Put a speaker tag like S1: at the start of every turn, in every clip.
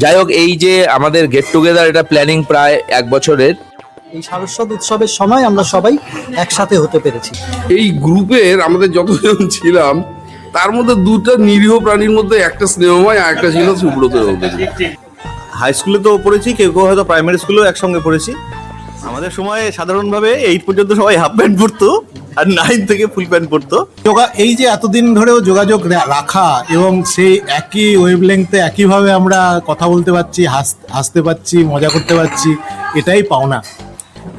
S1: যাই হোক, এই যে আমাদের গেট টুগেদার, এটা প্ল্যানিং প্রায় 1 বছরের।
S2: এই সারস্বত উৎসবের সময় আমরা সবাই একসাথে হতে পেরেছি।
S3: এই গ্রুপের আমাদের যতজন ছিলাম তার মধ্যে দুটো নিরীহ প্রাণীর মধ্যে একটা স্নেহময় আর একটা ছিল সুব্রত।
S4: হাই স্কুলে তো পড়েছি, কেউ কেউ হয়তো প্রাইমারি স্কুলেও একসঙ্গে পড়েছি। আমাদের সময় সাধারণভাবে 8 পর্যন্ত সবাই হাফ প্যান্ট পরতো আর 9 থেকে ফুল প্যান্ট পরতো।
S5: এই যে এতদিন ধরেও যোগাযোগ রাখা এবং সেই একই ওয়েভলেংথে একইভাবে আমরা কথা বলতে পারছি, হাসতে পারছি, মজা করতে পারছি, এটাই পাওনা,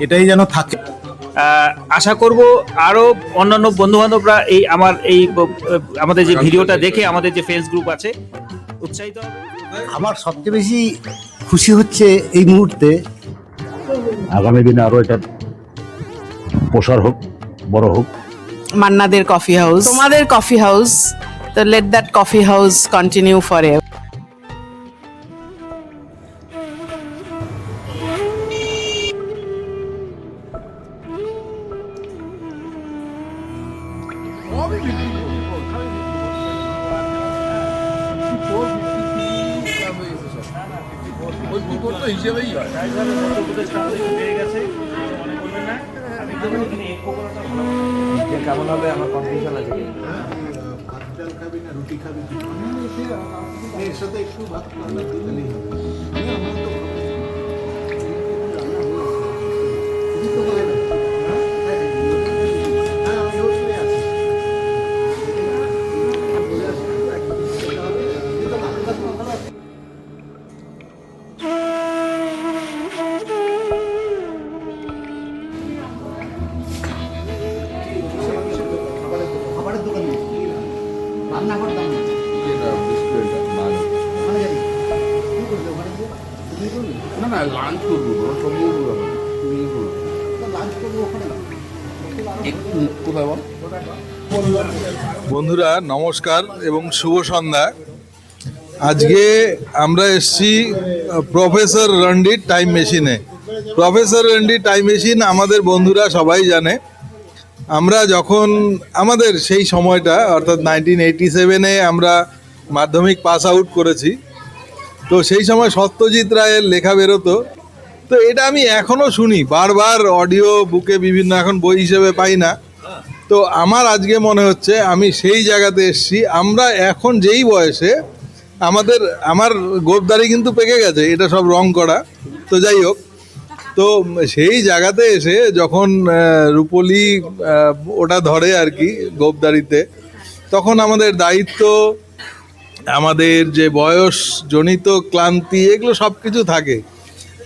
S5: এটাই যেন থাকে।
S6: আশা করব আরো অন্যান্য বন্ধু বান্ধবরা আমাদের যে ভিডিওটা দেখে আমাদের যে ফেস গ্রুপ আছে উৎসাহিত হবে।
S2: আমার সবচেয়ে বেশি খুশি হচ্ছে এই মুহূর্তে
S7: আগামী দিনে আরো এটা প্রসার হোক, বড় হোক।
S8: মান্নাদের কফি হাউস, তোমাদের কফি হাউস, তো let that coffee house continue forever.
S3: হিসেবেই হয়।
S1: কেমন হবে আমার কনফিউশন আছে।
S5: রুটি খাবি এর সাথে একটু ভাত
S3: না না, লাঞ্চ করবো, কোথায় বল।
S9: বন্ধুরা নমস্কার এবং শুভ সন্ধ্যা। আজকে আমরা এসেছি প্রফেসর রন্ডির টাইম মেশিনে। প্রফেসর রন্ডির টাইম মেশিন আমাদের বন্ধুরা সবাই জানে। আমরা যখন আমাদের সেই সময়টা অর্থাৎ 1987-এ আমরা মাধ্যমিক পাস আউট করেছি, তো সেই সময় সত্যজিৎ রায়ের লেখা বেরোতো। তো এটা আমি এখনও শুনি বারবার, অডিও বুকে বিভিন্ন, এখন বই হিসেবে পাই না। তো আমার আজকে মনে হচ্ছে আমি সেই জায়গাতে এসেছি। আমরা এখন যেই বয়সে আমার গোঁফদাড়ি কিন্তু পেকে গেছে, এটা সব রং করা। তো যাই হোক, তো সেই জায়গাতে এসে যখন রূপলি ওটা ধরে আর কি গোঁফদাড়িতে, তখন আমাদের দায়িত্ব, আমাদের যে বয়সজনিত ক্লান্তি, এগুলো সব কিছু থাকে।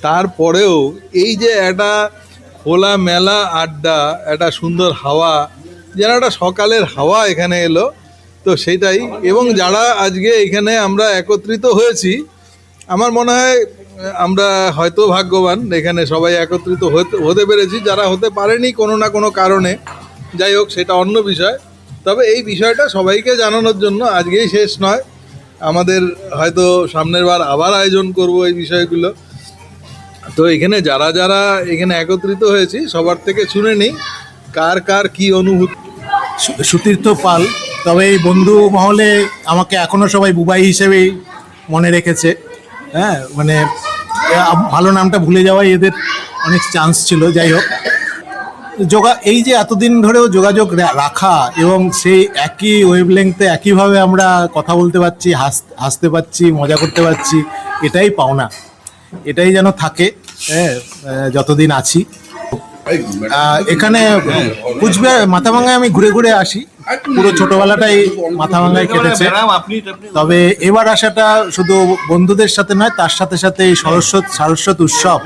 S9: তারপরেও এই যে একটা খোলা মেলা আড্ডা, একটা সুন্দর হাওয়া, যেন একটা সকালের হাওয়া এখানে এলো, তো সেটাই। এবং যারা আজকে এখানে আমরা একত্রিত হয়েছি, আমার মনে হয় আমরা হয়তো ভাগ্যবান, এখানে সবাই একত্রিত হতে পেরেছি। যারা হতে পারেনি কোনো না কোনো কারণে, যাই হোক সেটা অন্য বিষয়। তবে এই বিষয়টা সবাইকে জানানোর জন্য আজকেই শেষ নয়, আমাদের হয়তো সামনের বার আবার আয়োজন করব এই বিষয়গুলো। তো এখানে যারা যারা এখানে একত্রিত হয়েছি সবার থেকে শুনে নিই কার কার কি অনুভূতি।
S5: সুতীর্থ পাল, তবে এই বন্ধু মহলে আমাকে এখনো সবাই বুবাই হিসেবেই মনে রেখেছে। হ্যাঁ, মানে ভালো নামটা ভুলে যাওয়াই এদের অনেক চান্স ছিল। যাই হোক, এই যে এতদিন ধরেও যোগাযোগ রাখা এবং সেই একই ওয়েভলেংথে একইভাবে আমরা কথা বলতে পারছি, হাসতে পারছি, মজা করতে পারছি, এটাই পাওনা, এটাই যেন থাকে যতদিন আছি। এখানে কুচবিহার মাথাভাঙায় আমি ঘুরে ঘুরে আসি, পুরো ছোটবেলাটাই মাথাভাঙায় কেটেছে। তবে এবার আসাটা শুধু বন্ধুদের সাথে নয়, তার সাথে সাথে এই সারস্বত উৎসব,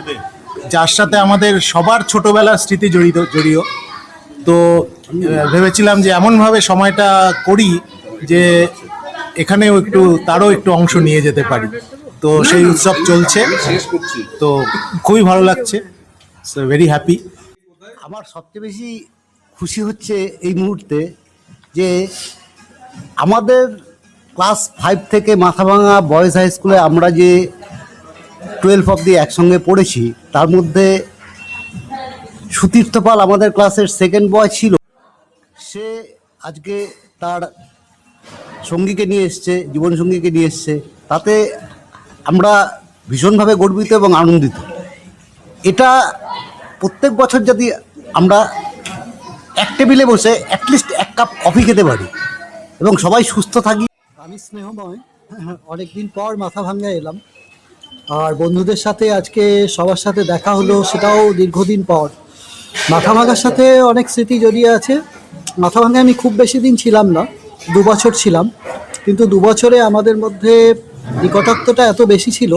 S5: যার সাথে আমাদের সবার ছোটবেলার স্মৃতি জড়িয়ে। তো ভেবেছিলাম যে এমনভাবে সময়টা করি যে এখানেও তারও একটু অংশ নিয়ে যেতে পারি। তো সেই উৎসব চলছে, তো খুবই ভালো লাগছে, সো ভেরি হ্যাপি।
S2: আমার সবচেয়ে বেশি খুশি হচ্ছে এই মুহূর্তে যে আমাদের ক্লাস 5 থেকে মাথাভাঙা বয়েজ হাই স্কুলে আমরা যে 12 অবধি একসঙ্গে পড়েছি, তার মধ্যে সুতীর্থ পাল আমাদের ক্লাসের সেকেন্ড বয় ছিল। সে আজকে তার সঙ্গীকে নিয়ে এসছে, জীবনসঙ্গীকে নিয়ে এসছে। তাতে আমরা ভীষণভাবে গর্বিত এবং আনন্দিত। এটা প্রত্যেক বছর যদি আমরা এক টেবিলে বসে অ্যাটলিস্ট এক কাপ কফি খেতে পারি এবং সবাই সুস্থ থাকি। আমি স্নেহময়, অনেকদিন পর মাথাভাঙ্গা এলাম, আর বন্ধুদের সাথে আজকে সবার সাথে দেখা হলো, সেটাও দীর্ঘদিন পর। মাথাভাঙ্গার সাথে অনেক স্মৃতি জড়িয়ে আছে। মাথাভাঙ্গায় আমি খুব বেশি দিন ছিলাম না, 2 বছর ছিলাম, কিন্তু 2 বছরে আমাদের মধ্যে নিকটত্বটা এত বেশি ছিল।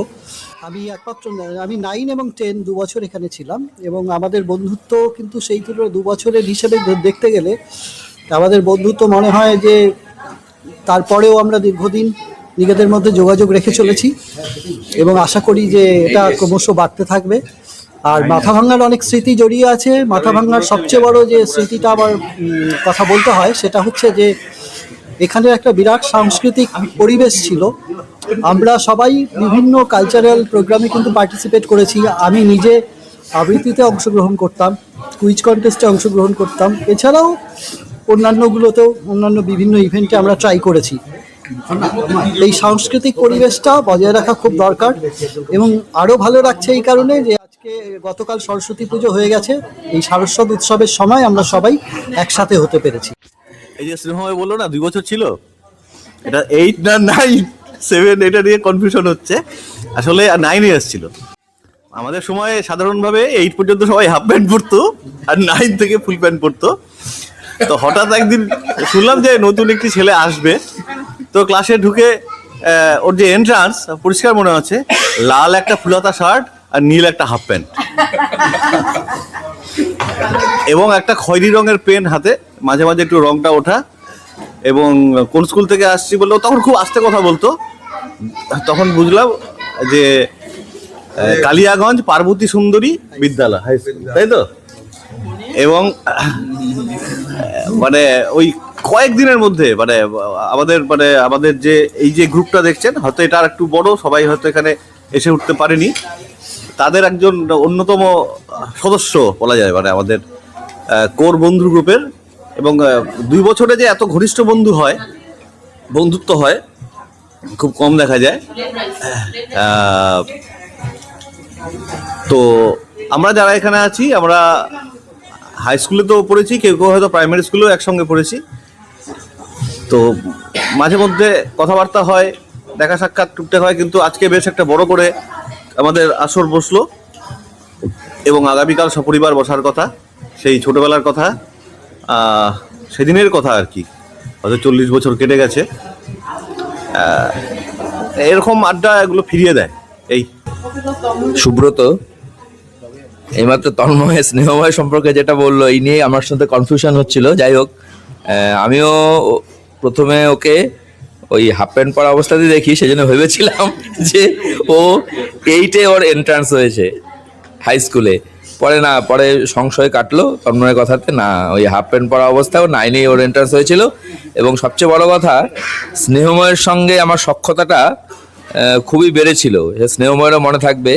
S2: আমি 9 এবং 10 2 বছর এখানে ছিলাম, এবং আমাদের বন্ধুত্ব কিন্তু সেই তুলনায় 2 বছরের হিসেবে দেখতে গেলে আমাদের বন্ধুত্ব মনে হয় যে তারপরেও আমরা দীর্ঘদিন নিজেদের মধ্যে যোগাযোগ রেখে চলেছি, এবং আশা করি যে এটা ক্রমশ বাড়তে থাকবে। আর মাথাভাঙ্গার অনেক স্মৃতি জড়িয়ে আছে। মাথাভাঙ্গার সবচেয়ে বড় যে স্মৃতিটা আমার কথা বলতে হয় সেটা হচ্ছে যে এখানে একটা বিরাট সাংস্কৃতিক পরিবেশ ছিল। আমরা সবাই বিভিন্ন কালচারাল প্রোগ্রামে কিন্তু পার্টিসিপেট করেছি। আমি নিজে আবৃত্তিতে অংশগ্রহণ করতাম, কুইজ কন্টেস্টে অংশগ্রহণ করতাম, এছাড়াও অন্যান্য বিভিন্ন ইভেন্টে আমরা ট্রাই করেছি। এই সাংস্কৃতিক পরিবেশটা বজায় রাখা খুব দরকার, এবং আরও ভালো লাগছে এই কারণে যে গতকাল সরস্বতী পুজো হয়ে গেছে। এই শারদোৎসব উৎসবের সময় আমরা সবাই একসাথে হতে পেরেছি।
S4: এই যে স্নেহময় বললো না 2 বছর ছিল, এটা 8 না 9 7 এটা নিয়ে কনফিউশন হচ্ছে। আসলে 9 এসেছিল। আমাদের সময় সাধারণভাবে 8 পর্যন্ত সবাই হাফ প্যান্ট পরতো, আর 9 থেকে ফুল প্যান্ট পরতো। তো হঠাৎ একদিন শুনলাম যে নতুন একটি ছেলে আসবে, তো ক্লাসে ঢুকে ওর যে এন্ট্রান্স পরিষ্কার মনে হচ্ছে, লাল একটা ফুলহাতা শার্ট আর নীল একটা হাফ প্যান্ট, এবং একটা খয়েরি রঙের পেন হাতে, মাঝে মাঝে একটু রংটা ওঠা, এবং কোন স্কুল থেকে আসছি বললো, তখন খুব আস্তে কথা বলতো। তখন বুঝলাম যে কালিয়াগঞ্জ পার্বতী সুন্দরী বিদ্যালয় হাই স্কুল, তাই তো। এবং মানে ওই কয়েকদিনের মধ্যে আমাদের যে এই যে গ্রুপটা দেখছেন, হয়তো এটা আর একটু বড়, সবাই হয়তো এখানে এসে উঠতে পারেনি, তাদের একজন অন্যতম সদস্য বলা যায়, মানে আমাদের কোর বন্ধু গ্রুপের। এবং 2 বছরে যে এত ঘনিষ্ঠ বন্ধুত্ব হয় খুব কম দেখা যায়। তো আমরা যারা এখানে আছি, আমরা হাই স্কুলে তো পড়েছি, কেউ কেউ হয়তো প্রাইমারি স্কুলেও একসঙ্গে পড়েছি। তো মাঝে মধ্যে কথাবার্তা হয়, দেখা সাক্ষাৎ টুকটাক হয়, কিন্তু আজকে বেশ একটা বড় করে আমাদের আসর বসলো, এবং আগামীকাল সপরিবার বসার কথা, সেই ছোটবেলার কথা, সেদিনের কথা আর কি। হয়তো 40 বছর কেটে গেছে। এরকম আড্ডা এগুলো ফিরিয়ে দেয়। এই
S1: সুব্রত এইমাত্র তন্ময় স্নেহময় সম্পর্কে যেটা বললো, এই নিয়ে আমার সাথে কনফিউশন হচ্ছিল। যাই হোক, আমিও প্রথমে ওকে ওই হাফ প্যান্ট পরা অবস্থাতেই দেখি, সেজন্য ভেবেছিলাম যে ও 8-এ ওর এন্ট্রান্স হয়েছে হাই স্কুলে। পরে সংশয় কাটলো তন্ময়ের কথাতে, না, ওই হাফ প্যান্ট পরা অবস্থায় 9-এ ওর এন্ট্রান্স হয়েছিল। এবং সবচেয়ে বড় কথা, স্নেহময়ের সঙ্গে আমার সখ্যতাটা খুবই বেড়েছিল। স্নেহময়েরও মনে থাকবে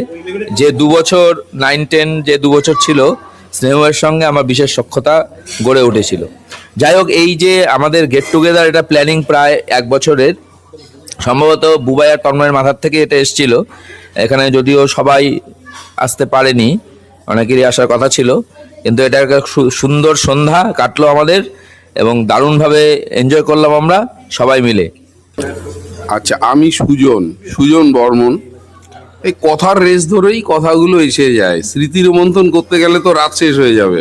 S1: যে 2 বছর 9-10 যে 2 বছর ছিল, স্নেহময়ের সঙ্গে আমার বিশেষ সখ্যতা গড়ে উঠেছিল। যাই হোক, এই যে আমাদের গেট টুগেদার, এটা প্ল্যানিং প্রায় 1 বছরের, সম্ভবত বুবাই আর তন্ময়ের মাথার থেকে এটা এসেছিল। এখানে যদিও সবাই আসতে পারেনি, অনেকেরই আসার কথা ছিল, কিন্তু এটা একটা সুন্দর সন্ধ্যা কাটলো আমাদের, এবং দারুণভাবে এনজয় করলাম আমরা সবাই মিলে।
S3: আচ্ছা, আমি সুজন বর্মন। এই কথার রেস ধরেই কথাগুলো এসে যায়। স্মৃতি রোমন্থন করতে গেলে তো রাত শেষ হয়ে যাবে।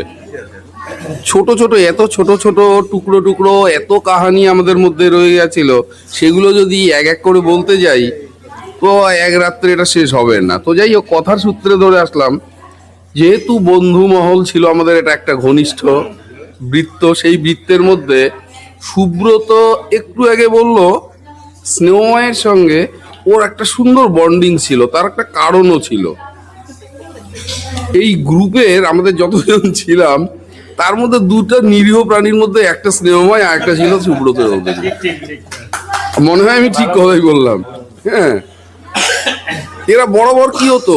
S3: এত ছোট ছোট টুকরো এত কাহানি আমাদের মধ্যে রয়ে গেছিল, সেগুলো যদি এক এক করে বলতে যাই তো এক রাত্রে এটা শেষ হবে না। তো যাই হোক, কথার সূত্রে ধরে আসলাম, যেহেতু বন্ধু মহল ছিল আমাদের, এটা একটা ঘনিষ্ঠ বৃত্ত। সেই বৃত্তের মধ্যে সুব্রত একটু আগে বলল স্নেহময়ের সঙ্গে ওর একটা সুন্দর বন্ডিং ছিল, তার একটা কারণও ছিল। এই গ্রুপের আমাদের যতজন ছিলাম, তার মধ্যে 2টা নিরীহ প্রাণীর মধ্যে একটা স্নেহময়, আর একটা ছিল সুব্রত। মনে হয় আমি ঠিক কথাই বললাম। হ্যাঁ, এরা বরাবর কি হতো,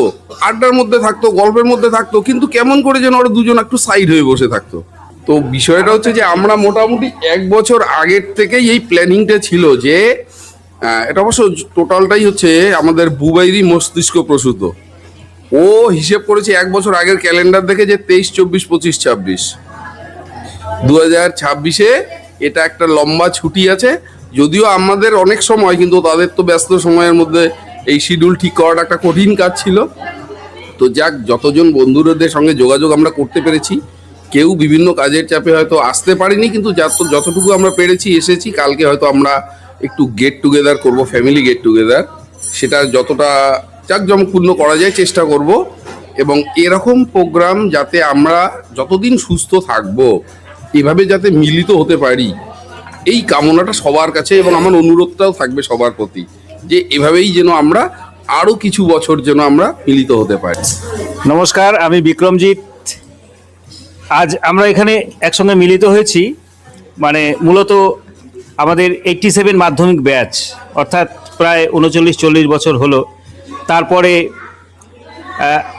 S3: আড্ডার মধ্যে থাকতো, গল্পের মধ্যে থাকতো, কিন্তু কেমন করে যেন ওরা দুজন একটু সাইড হয়ে বসে থাকতো। তো বিষয়টা হচ্ছে যে আমরা মোটামুটি 1 বছর আগের থেকেই এই প্ল্যানিংটা ছিল যে এটা অবশ্য টোটালটাই হচ্ছে আমাদের বুবাইরই মস্তিষ্ক প্রসূত। ও হিসেব করেছে 1 বছর আগের ক্যালেন্ডার দেখে যে 23, 24, 25, 26 2026-এ এটা একটা লম্বা ছুটি আছে। যদিও আমাদের অনেক সময়, কিন্তু তাদের তো ব্যস্ত সময়ের মধ্যে এই শিডিউল ঠিক করাটা একটা কঠিন কাজ ছিল। তো যাক, যতজন বন্ধুদের সঙ্গে যোগাযোগ আমরা করতে পেরেছি, কেউ বিভিন্ন কাজের চাপে হয়তো আসতে পারিনি, কিন্তু যতটুকু আমরা পেরেছি এসেছি। কালকে হয়তো আমরা একটু গেট টুগেদার করব, ফ্যামিলি গেট টুগেদার, সেটা যতটা জাঁকজমকপূর্ণ করা যায় চেষ্টা করব। এবং এরকম প্রোগ্রাম যাতে আমরা যতদিন সুস্থ থাকব এভাবে যাতে মিলিত হতে পারি, এই কামনাটা সবার কাছে, এবং আমার অনুরোধটাও থাকবে সবার প্রতি যে এভাবেই যেন আমরা আরও কিছু বছর যেন আমরা মিলিত হতে পারি।
S6: নমস্কার, আমি বিক্রমজিৎ। আজ আমরা এখানে একসঙ্গে মিলিত হয়েছি, মানে মূলত আমাদের 87 মাধ্যমিক ব্যাচ, অর্থাৎ প্রায় 39-40 বছর হলো। তারপরে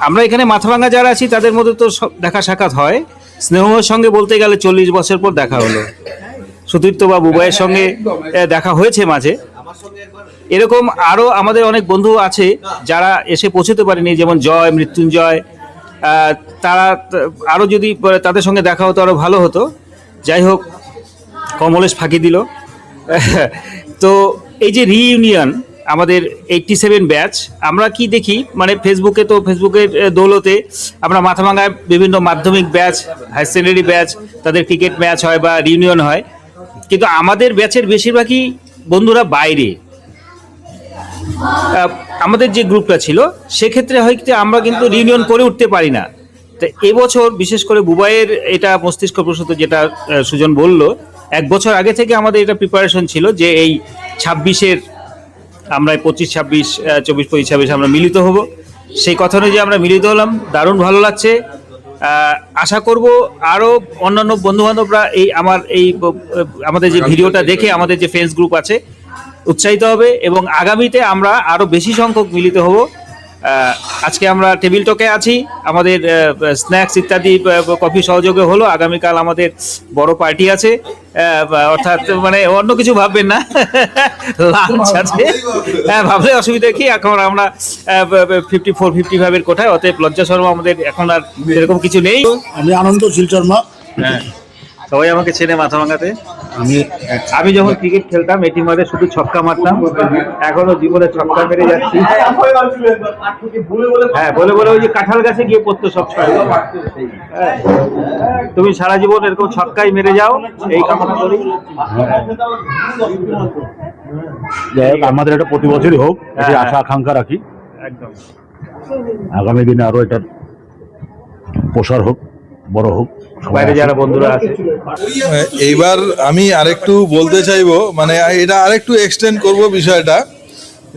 S6: আমরা এখানে মাথাভাঙা যারা আছি তাদের মধ্যে তো দেখা সাক্ষাৎ হয়। স্নেহর সঙ্গে বলতে গেলে 40 বছর পর দেখা হলো। সুতীর্থ বা বুবাইয়ের সঙ্গে দেখা হয়েছে মাঝে। এরকম আরও আমাদের অনেক বন্ধু আছে যারা এসে পৌঁছতে পারেনি, যেমন জয়, মৃত্যুঞ্জয়। তারা আরও যদি তাদের সঙ্গে দেখা হতো আরও ভালো হতো। যাই হোক, কমলেশ ফাঁকি দিল। তো এই যে রিইউনিয়ন আমাদের 87 ব্যাচ, আমরা কি দেখি, মানে ফেসবুকের দৌলতে আমরা মাথাভাঙায় বিভিন্ন মাধ্যমিক ব্যাচ, হায়ার সেকেন্ডারি ব্যাচ, তাদের ক্রিকেট ম্যাচ হয় বা রিউনিয়ন হয়, কিন্তু আমাদের ব্যাচের বেশিরভাগই বন্ধুরা বাইরে। আমাদের যে গ্রুপটা ছিল সেক্ষেত্রে হয়তো আমরা কিন্তু রিউনিয়ন করে উঠতে পারি না। তো এবছর বিশেষ করে বুবাইয়ের এটা মস্তিষ্ক প্রসূত, যেটা সুজন বলল, 1 বছর আগে থেকে আমাদের এটা প্রিপারেশন ছিল যে এই 26-এর আমরা 25, 26, 24, 25, 26 আমরা মিলিত হব। সেই কথা অনুযায়ী আমরা মিলিত হলাম, দারুণ ভালো লাগছে। আশা করব আরও অন্যান্য বন্ধুবান্ধবরা আমাদের যে ভিডিওটা দেখে আমাদের যে ফ্রেন্ডস গ্রুপ আছে উৎসাহিত হবে, এবং আগামীতে আমরা আরও বেশি সংখ্যক মিলিত হব। আজকে আমরা টেবিল টকে আছি, আমাদের স্ন্যাক্স ইত্যাদি কফি সহযোগে হলো। আগামীকাল আমাদের বড় পার্টি আছে, অর্থাৎ মানে অন্য কিছু ভাববেন না, লাঞ্চ আছে। ভাবলে অসুবিধা কি, এখন আমরা 54-55-এর কোঠায়, অতএব লজ্জা শর্মা আমাদের এখন আর এরকম কিছু নেই।
S5: আমি আনন্দ শীল শর্মা।
S6: হ্যাঁ, সবাই আমাকে চেনে মাথাভাঙাতে। আমি যখন ক্রিকেট খেলতাম এটির মাঝে শুধু ছক্কা মারতাম, এখনো জীবনে ছক্কা মেরে যাচ্ছি। হ্যাঁ, বলে ওই যে কাঁঠাল গাছে গিয়ে পড়তো সব সময়। হ্যাঁ, তুমি সারা জীবন এরকম ছক্কাই মেরে যাও, এই কামনা করি।
S7: যাই হোক, আমাদের এটা প্রতি বছরই হোক, এটি আশা আকাঙ্ক্ষা রাখি।
S6: একদম,
S7: আগামী দিনে আরো এটা প্রসার হোক, বড় হোক।
S6: বাইরে যারা বন্ধুরা আছে,
S9: এইবার আমি আরেকটু বলতে চাইবো, মানে এটা আরেকটু এক্সটেন্ড করব বিষয়টা।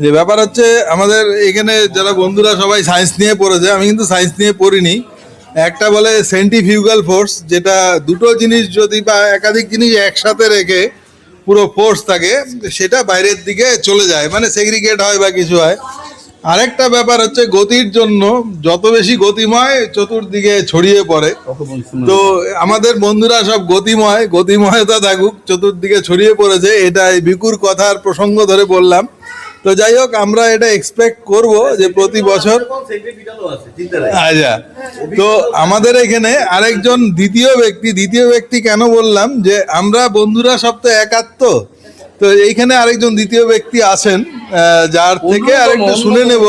S9: যে ব্যাপার হচ্ছে, আমাদের এখানে যারা বন্ধুরা সবাই সায়েন্স নিয়ে পড়েছে, আমি কিন্তু সায়েন্স নিয়ে পড়িনি। একটা বলে সেন্ট্রিফিউগাল ফোর্স, যেটা দুটো জিনিস যদি বা একাধিক জিনিস একসাথে রেখে পুরো ফোর্স থাকে, সেটা বাইরের দিকে চলে যায়, মানে সেগ্রিগেট হয় বা কিছু হয়। আরেকটা ব্যাপার হচ্ছে গতির জন্য যত বেশি গতিময় চতুর্দিকে ছড়িয়ে পড়ে। তো আমাদের বন্ধুরা সব গতিময়তা থাকুক, চতুর্দিকে ছড়িয়ে পড়েছে। এটা এই বিকুর কথার প্রসঙ্গ ধরে বললাম। তো যাই হোক, আমরা এটা এক্সপেক্ট করব যে প্রতি বছর। আচ্ছা, তো আমাদের এখানে আরেকজন দ্বিতীয় ব্যক্তি কেন বললাম, যে আমরা বন্ধুরা সব তো একাত্ম। তো এইখানে আরেকজন দ্বিতীয় ব্যক্তি আছেন, যার থেকে আরেকটু শুনে নেব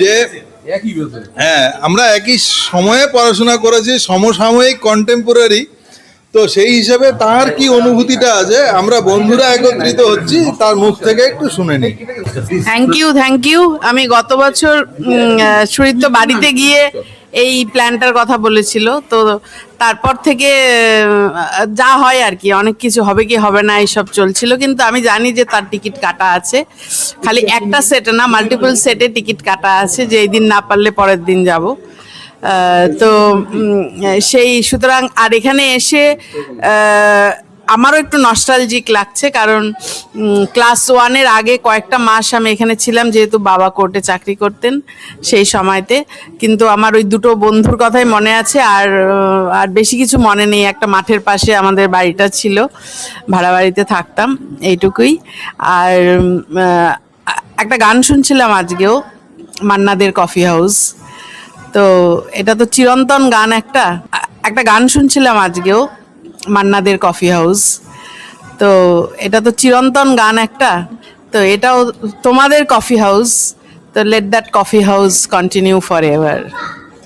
S9: যে হ্যাঁ, আমরা একই সময়ে পড়াশোনা করেছি, সমসাময়িক কন্টেম্পোরারি। তো সেই হিসাবে তার কি অনুভূতিটা আছে, আমরা বন্ধুরা একত্রিত হচ্ছি, তার মুখ থেকে একটু শুনে নিই।
S8: Thank you. আমি গত বছর সুরিত্য বাড়িতে গিয়ে এই প্ল্যানটার কথা বলেছিল, তো তারপর থেকে যা হয় আর কি, অনেক কিছু হবে কি হবে না এইসব চলছিল, কিন্তু আমি জানি যে তার টিকিট কাটা আছে। খালি একটা সেটে না, মাল্টিপল সেটে টিকিট কাটা আছে, যে এই দিন না পারলে পরের দিন যাব। তো সেই সুতরাং আর এখানে এসে আমারও একটু নস্টালজিক লাগছে, কারণ ক্লাস 1-এর আগে কয়েকটা মাস আমি এখানে ছিলাম, যেহেতু বাবা কোর্টে চাকরি করতেন সেই সময়তে। কিন্তু আমার ওই দুটো বন্ধুর কথাই মনে আছে, আর বেশি কিছু মনে নেই। একটা মাঠের পাশে আমাদের বাড়িটা ছিল, ভাড়া বাড়িতে থাকতাম, এইটুকুই। আর একটা গান শুনছিলাম আজকেও, মান্নাদের কফি হাউস। তো এটা তো চিরন্তন গান। একটা গান শুনছিলাম আজকেও, মান্নাদের কফি হাউস। তো এটা তো চিরন্তন গান একটা। তো এটাও তোমাদের কফি হাউস। তো let that coffee house continue for ever.